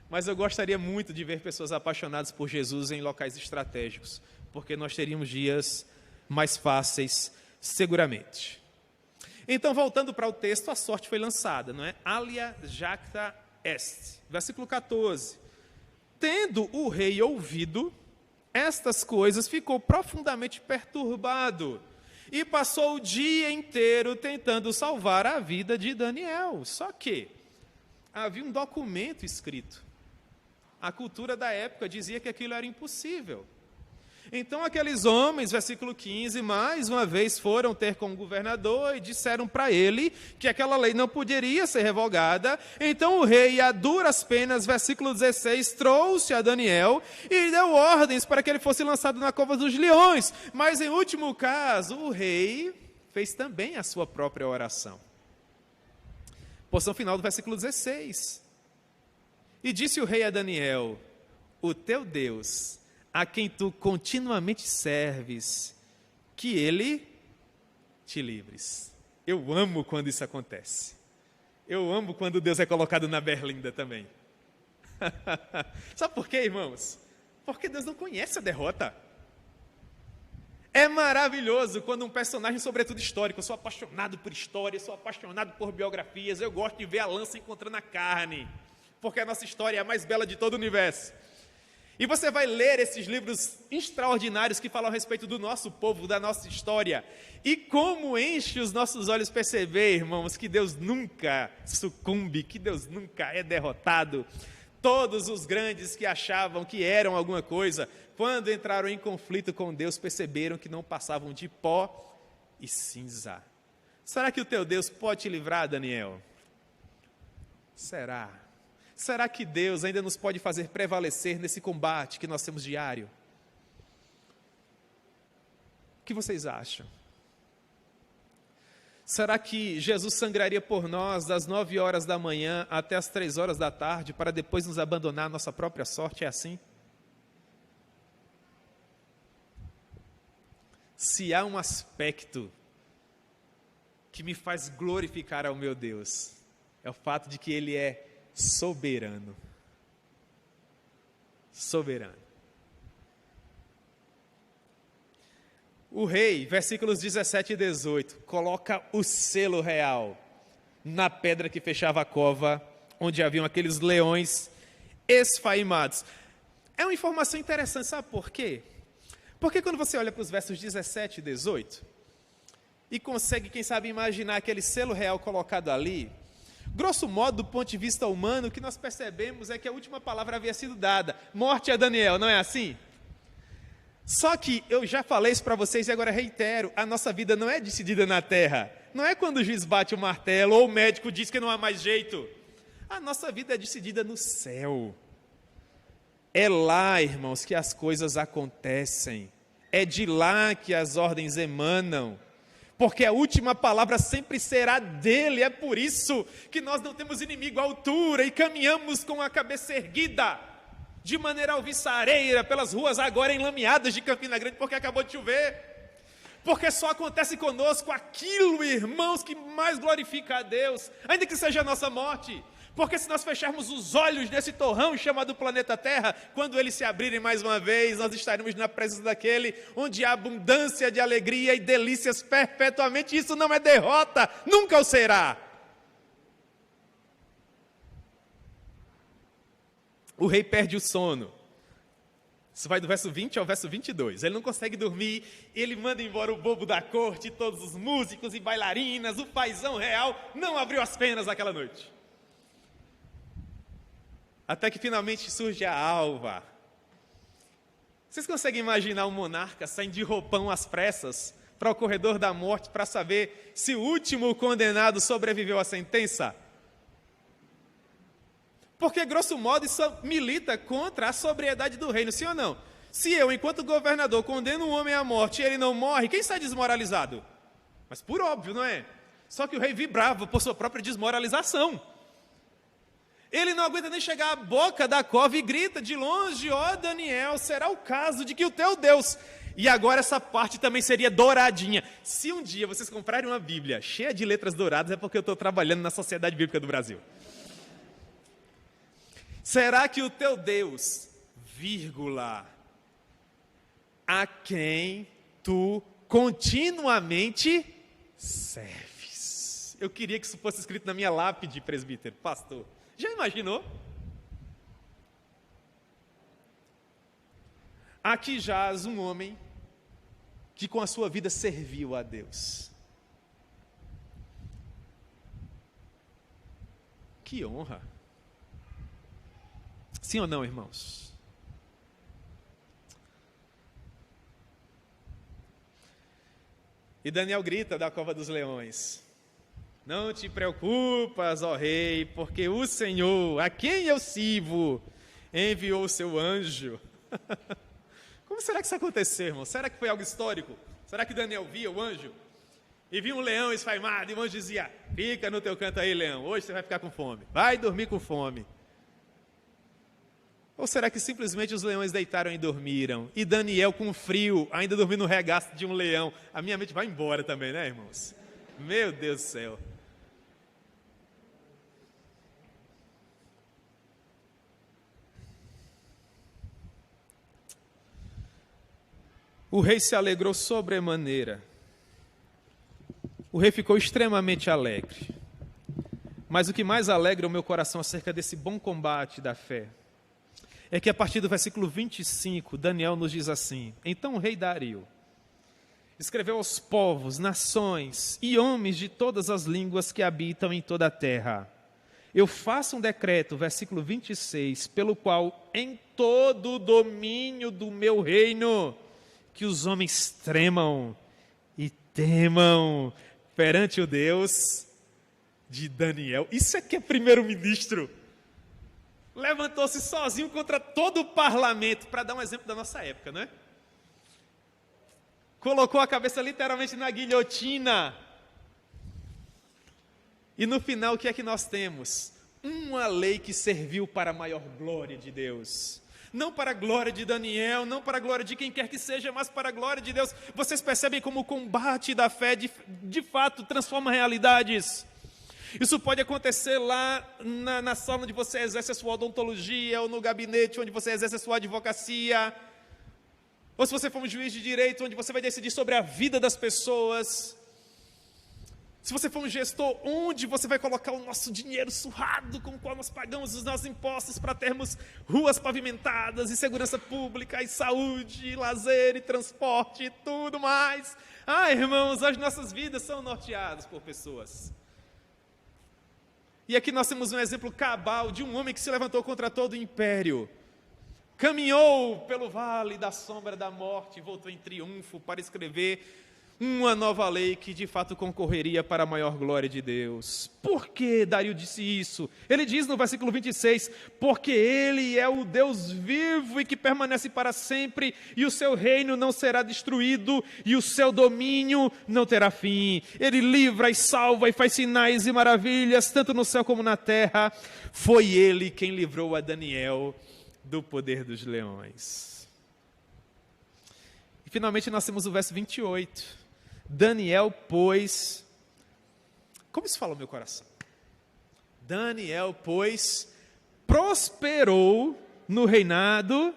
Mas eu gostaria muito de ver pessoas apaixonadas por Jesus em locais estratégicos, porque nós teríamos dias mais fáceis, seguramente. Então, voltando para o texto, a sorte foi lançada, não é? Alia jacta est. Versículo 14. Tendo o rei ouvido estas coisas, ficou profundamente perturbado e passou o dia inteiro tentando salvar a vida de Daniel. Só que havia um documento escrito. A cultura da época dizia que aquilo era impossível. Então aqueles homens, versículo 15, mais uma vez foram ter com o governador e disseram para ele que aquela lei não poderia ser revogada. Então o rei, a duras penas, versículo 16, trouxe a Daniel e deu ordens para que ele fosse lançado na cova dos leões. Mas em último caso, o rei fez também a sua própria oração. Porção final do versículo 16. E disse o rei a Daniel: o teu Deus, a quem tu continuamente serves, que ele te livres. Eu amo quando isso acontece. Eu amo quando Deus é colocado na berlinda também. Sabe por quê, irmãos? Porque Deus não conhece a derrota. É maravilhoso quando um personagem, sobretudo histórico, eu sou apaixonado por história, sou apaixonado por biografias, eu gosto de ver a lança encontrando a carne, porque a nossa história é a mais bela de todo o universo. E você vai ler esses livros extraordinários que falam a respeito do nosso povo, da nossa história. E como enche os nossos olhos perceber, irmãos, que Deus nunca sucumbe, que Deus nunca é derrotado. Todos os grandes que achavam que eram alguma coisa, quando entraram em conflito com Deus, perceberam que não passavam de pó e cinza. Será que o teu Deus pode te livrar, Daniel? Será? Será que Deus ainda nos pode fazer prevalecer nesse combate que nós temos diário? O que vocês acham? Será que Jesus sangraria por nós das 9 horas da manhã até as 3 horas da tarde para depois nos abandonar à nossa própria sorte? É assim? Se há um aspecto que me faz glorificar ao meu Deus, é o fato de que Ele é soberano. Soberano. O rei, versículos 17 e 18, coloca o selo real na pedra que fechava a cova, onde haviam aqueles leões esfaimados. É uma informação interessante, sabe por quê? Porque quando você olha para os versos 17 e 18, e consegue, quem sabe, imaginar aquele selo real colocado ali, grosso modo, do ponto de vista humano, o que nós percebemos é que a última palavra havia sido dada: morte a Daniel, não é assim? Só que eu já falei isso para vocês e agora reitero: a nossa vida não é decidida na terra. Não é quando o juiz bate o martelo ou o médico diz que não há mais jeito. A nossa vida é decidida no céu. É lá, irmãos, que as coisas acontecem. É de lá que as ordens emanam. Porque a última palavra sempre será dele. É por isso que nós não temos inimigo à altura e caminhamos com a cabeça erguida, de maneira alvissareira, pelas ruas agora enlameadas de Campina Grande, porque acabou de chover. Porque só acontece conosco aquilo, irmãos, que mais glorifica a Deus, ainda que seja a nossa morte. Porque se nós fecharmos os olhos nesse torrão chamado planeta Terra, quando eles se abrirem mais uma vez, nós estaremos na presença daquele onde há abundância de alegria e delícias perpetuamente. Isso não é derrota, nunca o será. O rei perde o sono. Isso vai do verso 20 ao verso 22. Ele não consegue dormir, ele manda embora o bobo da corte, todos os músicos e bailarinas, o paizão real não abriu as penas naquela noite. Até que finalmente surge a alva. Vocês conseguem imaginar um monarca saindo de roupão às pressas para o corredor da morte para saber se o último condenado sobreviveu à sentença? Porque, grosso modo, isso milita contra a sobriedade do reino, sim ou não? Se eu, enquanto governador, condeno um homem à morte e ele não morre, quem sai desmoralizado? Mas por óbvio, não é? Só que o rei vibrava por sua própria desmoralização. Ele não aguenta nem chegar à boca da cova e grita de longe: ó Daniel, será o caso de que o teu Deus... E agora essa parte também seria douradinha. Se um dia vocês comprarem uma Bíblia cheia de letras douradas, é porque eu estou trabalhando na Sociedade Bíblica do Brasil. Será que o teu Deus, vírgula, a quem tu continuamente serves? Eu queria que isso fosse escrito na minha lápide, presbítero, pastor. Já imaginou? Aqui jaz um homem que com a sua vida serviu a Deus. Que honra! Sim ou não, irmãos? E Daniel grita da cova dos leões: não te preocupas, ó rei, porque o Senhor, a quem eu sirvo, enviou o seu anjo. Como será que isso aconteceu, irmão? Será que foi algo histórico? Será que Daniel via o anjo? E via um leão esfaimado, e o anjo dizia: fica no teu canto aí, leão, hoje você vai ficar com fome, vai dormir com fome. Ou será que simplesmente os leões deitaram e dormiram? E Daniel, com frio, ainda dormiu no regaço de um leão? A minha mente vai embora também, né, irmãos? Meu Deus do céu. O rei se alegrou sobremaneira. O rei ficou extremamente alegre. Mas o que mais alegra o meu coração acerca desse bom combate da fé é que a partir do versículo 25, Daniel nos diz assim: então o rei Dario escreveu aos povos, nações e homens de todas as línguas que habitam em toda a terra: eu faço um decreto, versículo 26, pelo qual em todo o domínio do meu reino, que os homens tremam e temam perante o Deus de Daniel. Isso é que é primeiro-ministro. Levantou-se sozinho contra todo o parlamento, para dar um exemplo da nossa época, né? Colocou a cabeça literalmente na guilhotina. E no final, o que é que nós temos? Uma lei que serviu para a maior glória de Deus. Não para a glória de Daniel, não para a glória de quem quer que seja, mas para a glória de Deus. Vocês percebem como o combate da fé de fato transforma realidades. Isso pode acontecer lá na sala onde você exerce a sua odontologia, ou no gabinete onde você exerce a sua advocacia, ou se você for um juiz de direito, onde você vai decidir sobre a vida das pessoas. Se você for um gestor, onde você vai colocar o nosso dinheiro surrado com o qual nós pagamos os nossos impostos para termos ruas pavimentadas, e segurança pública, e saúde, e lazer, e transporte, e tudo mais. Irmãos, as nossas vidas são norteadas por pessoas. E aqui nós temos um exemplo cabal de um homem que se levantou contra todo o império. Caminhou pelo vale da sombra da morte e voltou em triunfo para escrever uma nova lei que de fato concorreria para a maior glória de Deus. Por que Dario disse isso? Ele diz no versículo 26, porque ele é o Deus vivo e que permanece para sempre, e o seu reino não será destruído, e o seu domínio não terá fim. Ele livra e salva e faz sinais e maravilhas, tanto no céu como na terra. Foi ele quem livrou a Daniel do poder dos leões. E finalmente nós temos o verso 28. Daniel, pois... Como isso fala no meu coração? Daniel, pois, prosperou no reinado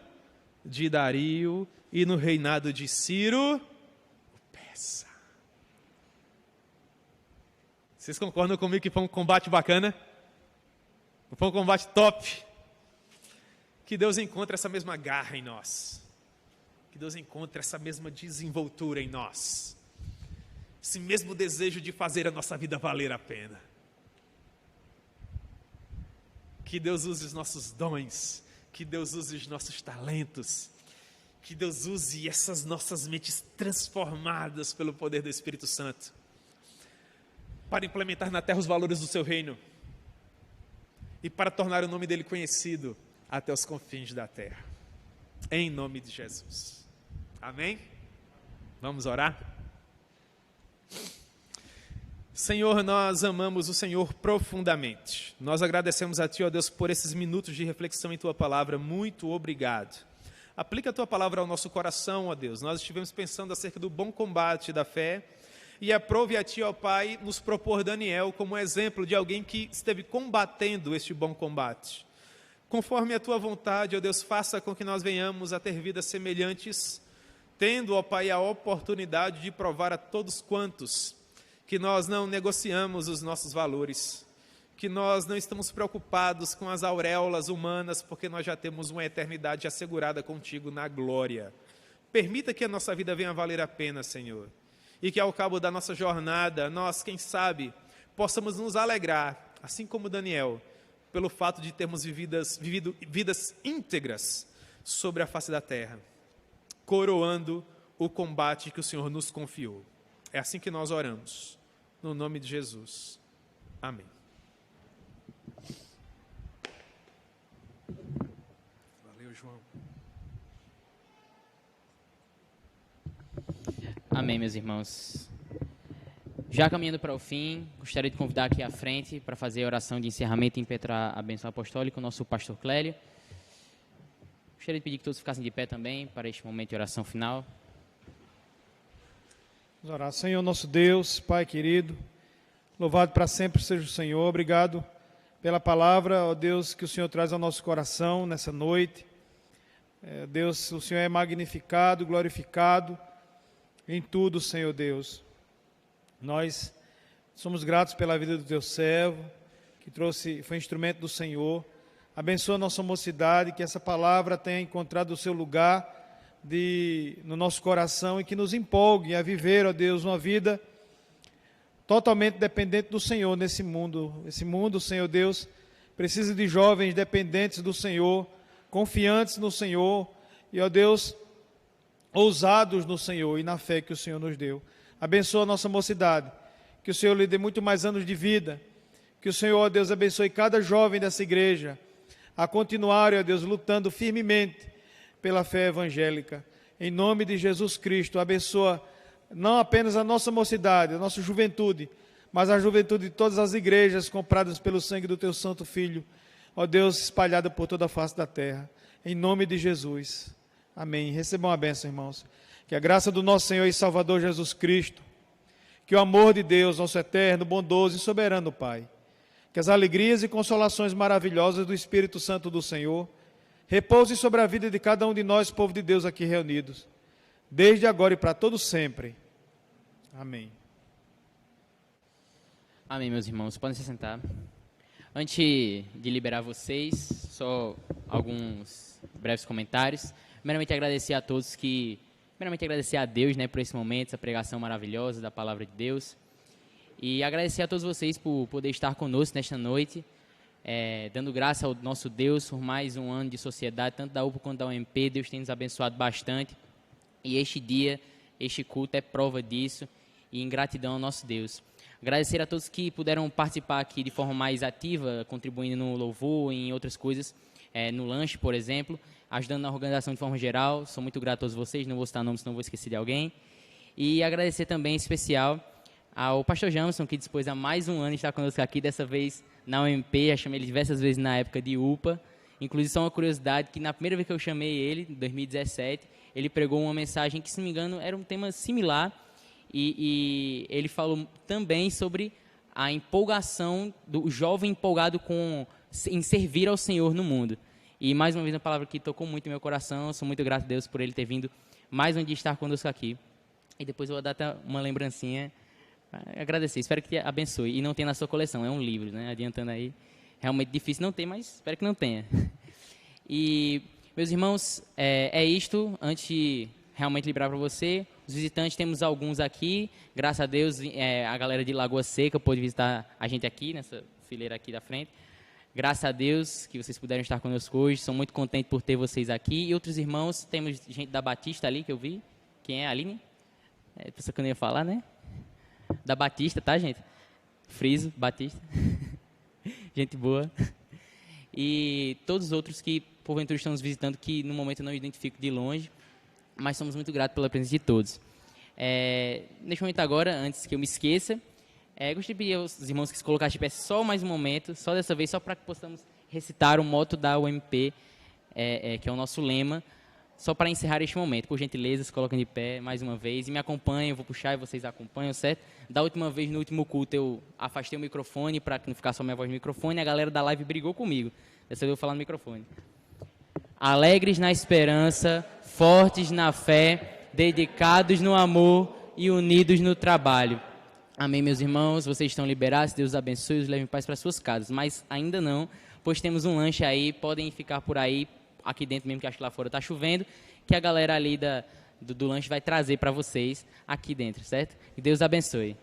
de Dario e no reinado de Ciro, o Persa. Vocês concordam comigo que foi um combate bacana? Foi um combate top? Que Deus encontre essa mesma garra em nós. Que Deus encontre essa mesma desenvoltura em nós. Esse mesmo desejo de fazer a nossa vida valer a pena. Que Deus use os nossos dons, que Deus use os nossos talentos, que Deus use essas nossas mentes transformadas pelo poder do Espírito Santo, para implementar na terra os valores do seu reino, e para tornar o nome dele conhecido até os confins da terra. Em nome de Jesus. Amém? Vamos orar? Senhor, nós amamos o Senhor profundamente. Nós agradecemos a Ti, ó Deus, por esses minutos de reflexão em Tua palavra. Muito obrigado. Aplica a Tua palavra ao nosso coração, ó Deus. Nós estivemos pensando acerca do bom combate da fé e aprove a Ti, ó Pai, nos propor Daniel como exemplo de alguém que esteve combatendo este bom combate. Conforme a Tua vontade, ó Deus, faça com que nós venhamos a ter vidas semelhantes, tendo, ó Pai, a oportunidade de provar a todos quantos que nós não negociamos os nossos valores, que nós não estamos preocupados com as auréolas humanas, porque nós já temos uma eternidade assegurada contigo na glória. Permita que a nossa vida venha valer a pena, Senhor, e que ao cabo da nossa jornada, nós, quem sabe, possamos nos alegrar, assim como Daniel, pelo fato de termos vivido vidas íntegras sobre a face da terra, coroando o combate que o Senhor nos confiou. É assim que nós oramos, no nome de Jesus. Amém. Valeu, João. Amém, meus irmãos. Já caminhando para o fim, gostaria de convidar aqui à frente para fazer a oração de encerramento e impetrar a bênção apostólica o nosso pastor Clélio. Gostaria de pedir que todos ficassem de pé também para este momento de oração final. Vamos orar. Senhor nosso Deus, Pai querido, louvado para sempre seja o Senhor. Obrigado pela palavra, ó Deus, que o Senhor traz ao nosso coração nessa noite. Deus, o Senhor é magnificado, glorificado em tudo, Senhor Deus. Nós somos gratos pela vida do Teu servo, que foi instrumento do Senhor. Abençoa a nossa mocidade, que essa palavra tenha encontrado o seu lugar no nosso coração e que nos empolgue a viver, ó Deus, uma vida totalmente dependente do Senhor nesse mundo. Esse mundo, Senhor Deus, precisa de jovens dependentes do Senhor, confiantes no Senhor e, ó Deus, ousados no Senhor e na fé que o Senhor nos deu. Abençoa a nossa mocidade, que o Senhor lhe dê muito mais anos de vida, que o Senhor, ó Deus, abençoe cada jovem dessa igreja a continuar, ó Deus, lutando firmemente pela fé evangélica. Em nome de Jesus Cristo, abençoa não apenas a nossa mocidade, a nossa juventude, mas a juventude de todas as igrejas compradas pelo sangue do Teu Santo Filho, ó Deus, espalhada por toda a face da terra. Em nome de Jesus. Amém. Recebam a bênção, irmãos. Que a graça do nosso Senhor e Salvador Jesus Cristo, que o amor de Deus, nosso eterno, bondoso e soberano Pai, que as alegrias e consolações maravilhosas do Espírito Santo do Senhor repouse sobre a vida de cada um de nós, povo de Deus aqui reunidos, desde agora e para todo sempre. Amém. Amém, meus irmãos. Podem se sentar. Antes de liberar vocês, só alguns breves comentários. Primeiramente, agradecer a Deus, né, por esse momento, essa pregação maravilhosa da Palavra de Deus. E agradecer a todos vocês por poder estar conosco nesta noite, dando graça ao nosso Deus por mais um ano de sociedade, tanto da UPA quanto da UMP. Deus tem nos abençoado bastante. E este dia, este culto é prova disso, e em gratidão ao nosso Deus. Agradecer a todos que puderam participar aqui de forma mais ativa, contribuindo no louvor, em outras coisas, no lanche, por exemplo, ajudando na organização de forma geral. Sou muito grato a todos vocês, não vou citar nomes, senão vou esquecer de alguém. E agradecer também, em especial, ao pastor Jamerson, que dispôs há mais um ano de estar conosco aqui, dessa vez na UMP. Já chamei ele diversas vezes na época de UPA. Inclusive, só uma curiosidade, que na primeira vez que eu chamei ele, em 2017, ele pregou uma mensagem que, se não me engano, era um tema similar, e ele falou também sobre a empolgação do jovem empolgado em servir ao Senhor no mundo. E, mais uma vez, uma palavra que tocou muito no meu coração. Sou muito grato a Deus por ele ter vindo mais um dia estar conosco aqui. E depois eu vou dar até uma lembrancinha, agradecer. Espero que te abençoe. E não tem na sua coleção, é um livro, né? Adiantando aí. Realmente difícil não ter, mas espero que não tenha. E, meus irmãos, é isto. Antes de realmente liberar para você, os visitantes, temos alguns aqui. Graças a Deus, a galera de Lagoa Seca pôde visitar a gente aqui, nessa fileira aqui da frente. Graças a Deus que vocês puderam estar conosco hoje. Sou muito contente por ter vocês aqui. E outros irmãos, temos gente da Batista ali, que eu vi. Quem é? A Aline? Pessoa que eu não ia falar, né? Da Batista, tá, gente? Friso, Batista. Gente boa. E todos os outros que, porventura, estão nos visitando, que no momento eu não identifico de longe, mas somos muito gratos pela presença de todos. Neste momento agora, antes que eu me esqueça, Gostaria de pedir aos irmãos que se colocassem de pé só mais um momento, só dessa vez, só para que possamos recitar o moto da UMP, que é o nosso lema, só para encerrar este momento. Por gentileza, se coloquem de pé mais uma vez e me acompanhem, eu vou puxar e vocês acompanham, certo? Da última vez, no último culto, eu afastei o microfone para que não ficasse só minha voz no microfone, e a galera da live brigou comigo. Dessa vez eu vou falar no microfone. Alegres na esperança, fortes na fé, dedicados no amor e unidos no trabalho. Amém, meus irmãos, vocês estão liberados, Deus os abençoe e os leve em paz para suas casas, mas ainda não, pois temos um lanche aí, podem ficar por aí, aqui dentro mesmo, que acho que lá fora está chovendo, que a galera ali do lanche vai trazer para vocês aqui dentro, certo? E Deus abençoe.